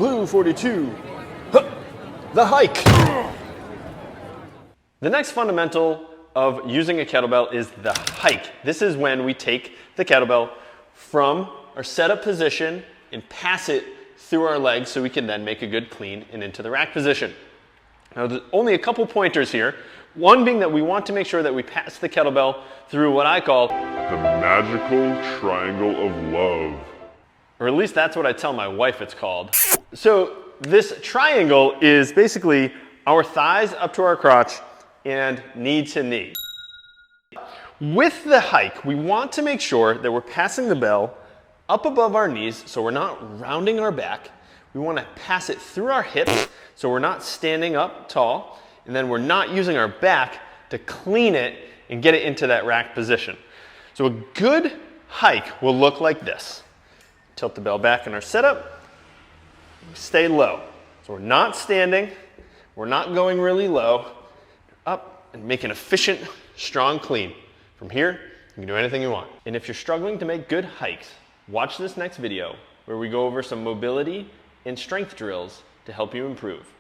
Blue 42. Huh. The hike. The next fundamental of using a kettlebell is the hike. This is when we take the kettlebell from our setup position and pass it through our legs so we can then make a good clean and into the rack position. Now, there's only a couple pointers here. One being that we want to make sure that we pass the kettlebell through what I call the magical triangle of love. Or at least that's what I tell my wife it's called. So this triangle is basically our thighs up to our crotch and knee to knee. With the hike, we want to make sure that we're passing the bell up above our knees so we're not rounding our back. We want to pass it through our hips so we're not standing up tall, and then we're not using our back to clean it and get it into that rack position. So a good hike will look like this. Tilt the bell back in our setup, stay low. So we're not standing, we're not going really low, up and make an efficient, strong clean. From here, you can do anything you want. And if you're struggling to make good hikes, watch this next video where we go over some mobility and strength drills to help you improve.